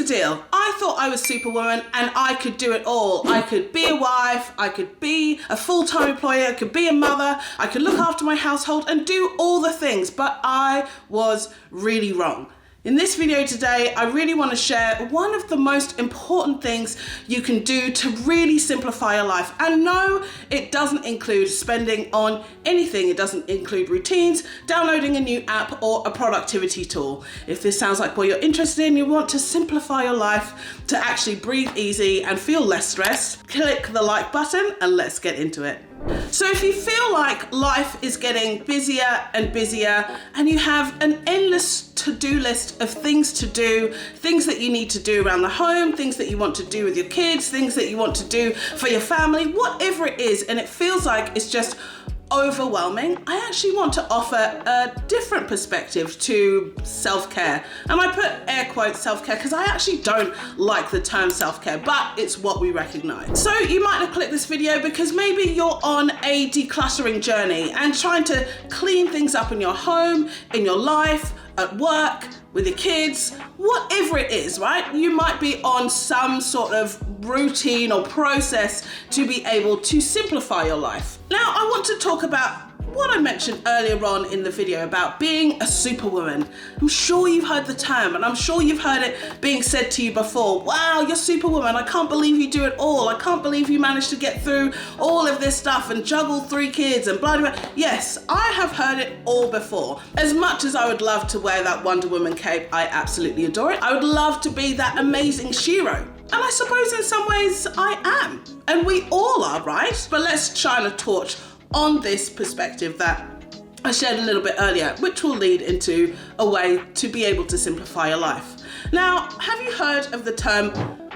deal. I thought I was Superwoman and I could do it all. I could be a wife, I could be a full-time employee, I could be a mother, I could look after my household and do all the things, but I was really wrong. In this video today, I really want to share one of the most important things you can do to really simplify your life. And no, it doesn't include spending on anything. It doesn't include routines, downloading a new app, or a productivity tool. If this sounds like what you're interested in, you want to simplify your life to actually breathe easy and feel less stressed, click the like button and let's get into it. So if you feel like life is getting busier and busier and you have an endless to-do list of things to do, things that you need to do around the home, things that you want to do with your kids, things that you want to do for your family, whatever it is, and it feels like it's just overwhelming, I actually want to offer a different perspective to self-care. And I put air quotes self-care because I actually don't like the term self-care, but it's what we recognize. So you might have clicked this video because maybe you're on a decluttering journey and trying to clean things up in your home, in your life, at work, with your kids, whatever it is, right? You might be on some sort of routine or process to be able to simplify your life. Now, I want to talk about what I mentioned earlier on in the video about being a superwoman. I'm sure you've heard the term and I'm sure you've heard it being said to you before. Wow, you're superwoman. I can't believe you do it all. I can't believe you managed to get through all of this stuff and juggle 3 kids and blah, blah, blah. Yes, I have heard it all before. As much as I would love to wear that Wonder Woman cape, I absolutely adore it. I would love to be that amazing Shiro. And I suppose in some ways I am. And we all are, right? But let's shine a torch on this perspective that I shared a little bit earlier, which will lead into a way to be able to simplify your life. Now, have you heard of the term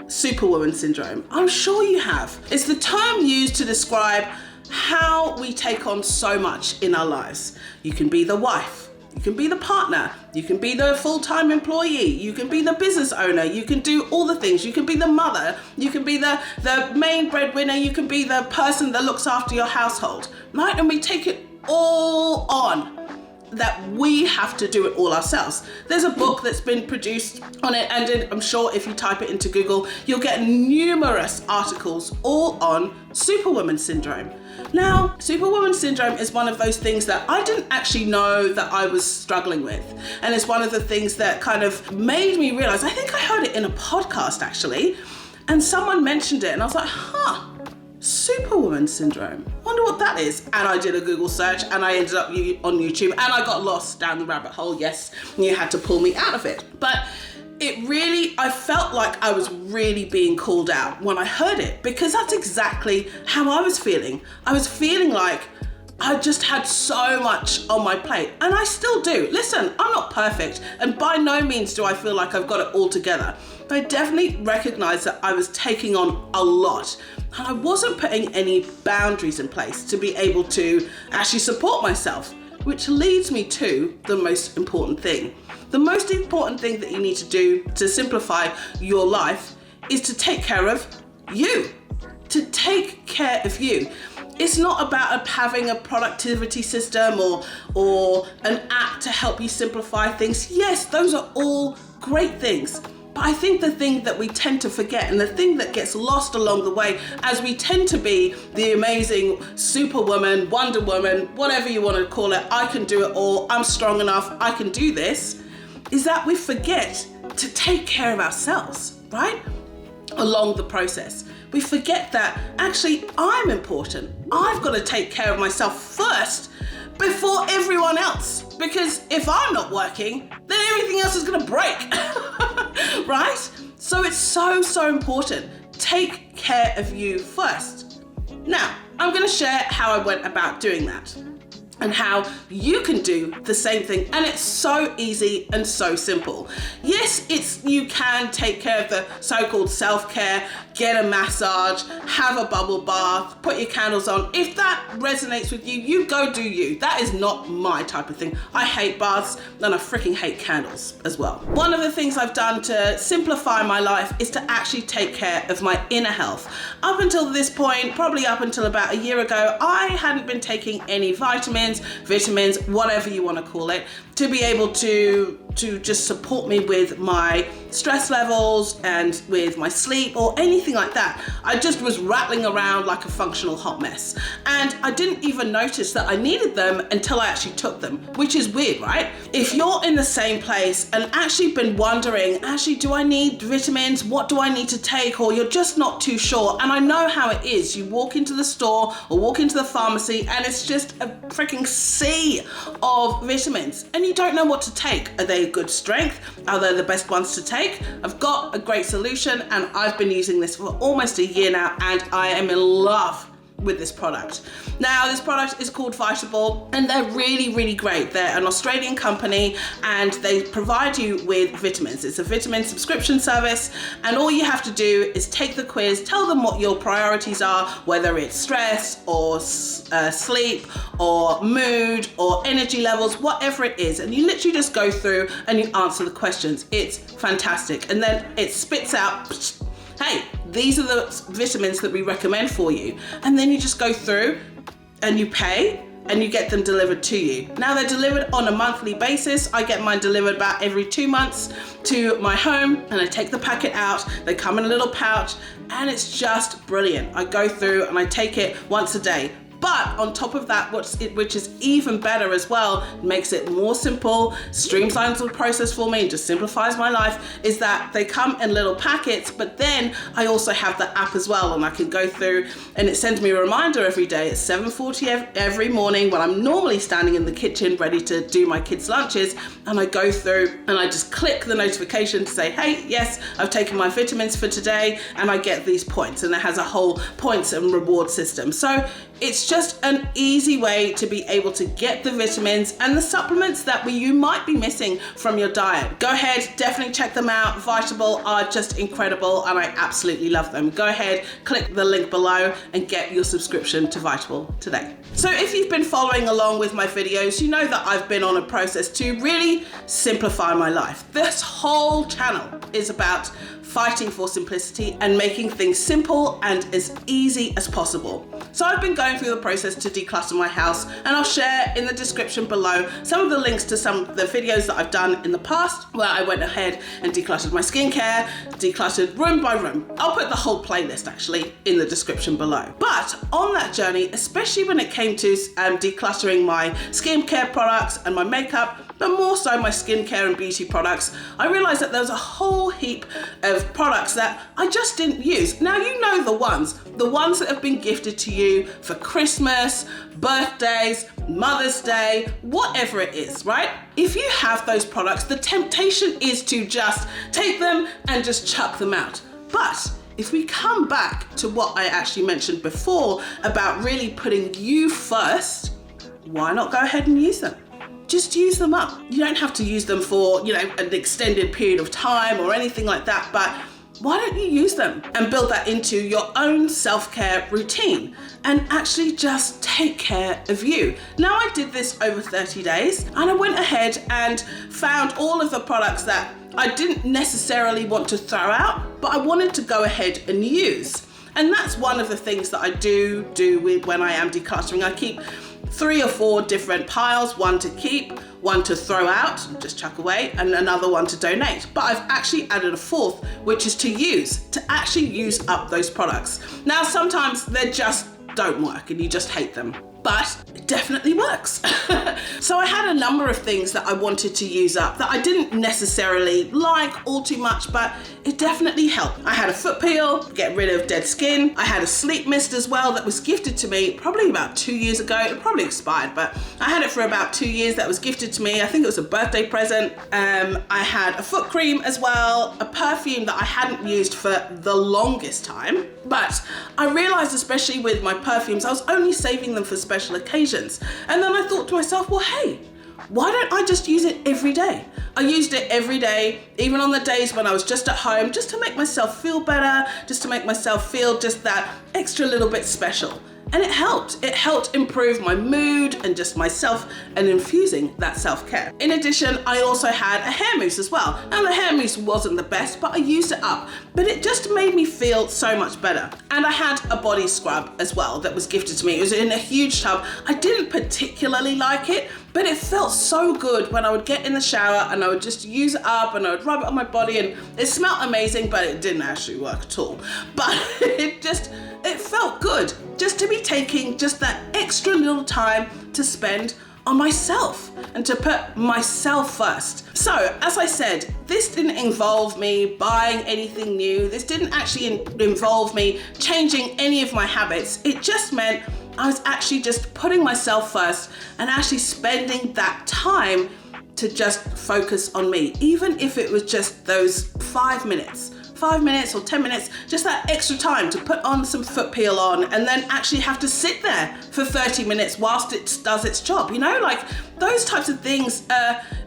Superwoman syndrome? I'm sure you have. It's the term used to describe how we take on so much in our lives. You can be the wife, you can be the partner, you can be the full-time employee, you can be the business owner, you can do all the things, you can be the mother, you can be the main breadwinner, you can be the person that looks after your household, right? And we take it all on that we have to do it all ourselves. There's a book that's been produced on it, and I'm sure if you type it into Google, you'll get numerous articles all on Superwoman syndrome. Now, Superwoman syndrome is one of those things that I didn't actually know that I was struggling with. And it's one of the things that kind of made me realize, I think I heard it in a podcast actually, and someone mentioned it and I was like, Superwoman syndrome. Wonder what that is. And I did a Google search and I ended up on YouTube and I got lost down the rabbit hole. Yes, you had to pull me out of it. But it really, I felt like I was really being called out when I heard it, because that's exactly how I was feeling. I was feeling like I just had so much on my plate, and I still do. Listen, I'm not perfect, and by no means do I feel like I've got it all together. But I definitely recognized that I was taking on a lot, and I wasn't putting any boundaries in place to be able to actually support myself, which leads me to the most important thing. The most important thing that you need to do to simplify your life is to take care of you. To take care of you. It's not about having a productivity system or an app to help you simplify things. Yes, those are all great things. But I think the thing that we tend to forget, and the thing that gets lost along the way, as we tend to be the amazing Superwoman, Wonder Woman, whatever you want to call it, I can do it all, I'm strong enough, I can do this, is that we forget to take care of ourselves, right? Along the process. We forget that actually I'm important. I've got to take care of myself first before everyone else. Because if I'm not working, then everything else is going to break, right? So it's so important. Take care of you first. Now, I'm going to share how I went about doing that and how you can do the same thing. And it's so easy and so simple. Yes, you can take care of the so-called self-care, get a massage, have a bubble bath, put your candles on. If that resonates with you, you go do you. That is not my type of thing. I hate baths and I freaking hate candles as well. One of the things I've done to simplify my life is to actually take care of my inner health. Up until this point, probably up until about a year ago, I hadn't been taking any vitamins, whatever you want to call it, to be able to just support me with my stress levels and with my sleep or anything like that. I just was rattling around like a functional hot mess. And I didn't even notice that I needed them until I actually took them, which is weird, right? If you're in the same place and actually been wondering, actually, do I need vitamins? What do I need to take? Or you're just not too sure. And I know how it is. You walk into the store or walk into the pharmacy and it's just a freaking sea of vitamins and you don't know what to take. Are they good strength? Are they the best ones to take? I've got a great solution and I've been using this for almost a year now and I am in love with this product. Now, this product is called Vitable and they're really, really great. They're an Australian company and they provide you with vitamins. It's a vitamin subscription service and all you have to do is take the quiz, tell them what your priorities are, whether it's stress or sleep or mood or energy levels, whatever it is. And you literally just go through and you answer the questions. It's fantastic. And then it spits out, hey, these are the vitamins that we recommend for you. And then you just go through and you pay and you get them delivered to you. Now they're delivered on a monthly basis. I get mine delivered about every 2 months to my home and I take the packet out. They come in a little pouch and it's just brilliant. I go through and I take it once a day. But on top of that, which is even better as well, makes it more simple, streamlines the process for me, and just simplifies my life, is that they come in little packets, but then I also have the app as well, and I can go through and it sends me a reminder every day at 7:40 every morning when I'm normally standing in the kitchen ready to do my kids' lunches, and I go through and I just click the notification to say, hey, yes, I've taken my vitamins for today, and I get these points, and it has a whole points and reward system. So it's just an easy way to be able to get the vitamins and the supplements that you might be missing from your diet. Go ahead, definitely check them out. Vitable are just incredible and I absolutely love them. Go ahead, click the link below and get your subscription to Vitable today. So if you've been following along with my videos, you know that I've been on a process to really simplify my life. This whole channel is about fighting for simplicity and making things simple and as easy as possible. So I've been going through the process to declutter my house, and I'll share in the description below some of the links to some of the videos that I've done in the past where I went ahead and decluttered my skincare, decluttered room by room. I'll put the whole playlist actually in the description below. But on that journey, especially when it came to decluttering my skincare products and my makeup, but more so my skincare and beauty products, I realized that there was a whole heap of products that I just didn't use. Now, you know the ones that have been gifted to you for Christmas, birthdays, Mother's Day, whatever it is, right? If you have those products, the temptation is to just take them and just chuck them out. But if we come back to what I actually mentioned before about really putting you first, why not go ahead and use them? Just use them up. You don't have to use them for, an extended period of time or anything like that, but why don't you use them and build that into your own self-care routine and actually just take care of you? Now, I did this over 30 days and I went ahead and found all of the products that I didn't necessarily want to throw out, but I wanted to go ahead and use. And that's one of the things that I do when I am decluttering. I keep 3 or 4 different piles, one to keep, one to throw out, just chuck away, and another one to donate. But I've actually added a 4th, which is to actually use up those products. Now, sometimes they just don't work and you just hate them, but it definitely works. So I had a number of things that I wanted to use up that I didn't necessarily like all too much, but it definitely helped. I had a foot peel, get rid of dead skin. I had a sleep mist as well that was gifted to me probably about 2 years ago. It probably expired, but I had it for about 2 years. That was gifted to me. I think it was a birthday present. I had a foot cream as well, a perfume that I hadn't used for the longest time, but I realized, especially with my perfumes, I was only saving them for special occasions. And then I thought to myself, well, hey, why don't I just use it every day? I used it every day, even on the days when I was just at home, just to make myself feel better, just to make myself feel just that extra little bit special. And it helped improve my mood and just myself and infusing that self-care. In addition, I also had a hair mousse as well. And the hair mousse wasn't the best, but I used it up. But it just made me feel so much better. And I had a body scrub as well that was gifted to me. It was in a huge tub. I didn't particularly like it, but it felt so good when I would get in the shower and I would just use it up and I would rub it on my body, and it smelled amazing, but it didn't actually work at all. But it felt good just to be taking just that extra little time to spend on myself and to put myself first. So, as I said, this didn't involve me buying anything new. This didn't actually involve me changing any of my habits. It just meant I was actually just putting myself first and actually spending that time to just focus on me, even if it was just those 5 minutes or 10 minutes, just that extra time to put on some foot peel on and then actually have to sit there for 30 minutes whilst it does its job. You know, like those types of things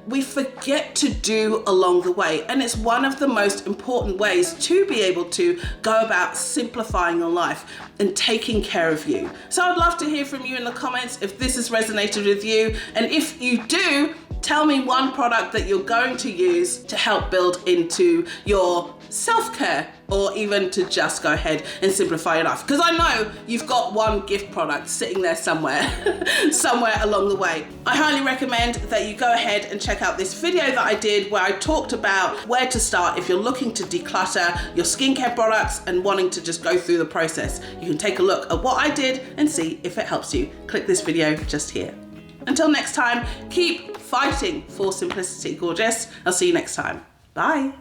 we forget to do along the way. And it's one of the most important ways to be able to go about simplifying your life and taking care of you. So I'd love to hear from you in the comments if this has resonated with you. And if you do, tell me one product that you're going to use to help build into your self-care, or even to just go ahead and simplify your life. Because I know you've got one gift product sitting there somewhere, somewhere along the way. I highly recommend that you go ahead and check out this video that I did where I talked about where to start if you're looking to declutter your skincare products and wanting to just go through the process. You can take a look at what I did and see if it helps you. Click this video just here. Until next time, keep fighting for simplicity, gorgeous. I'll see you next time. Bye.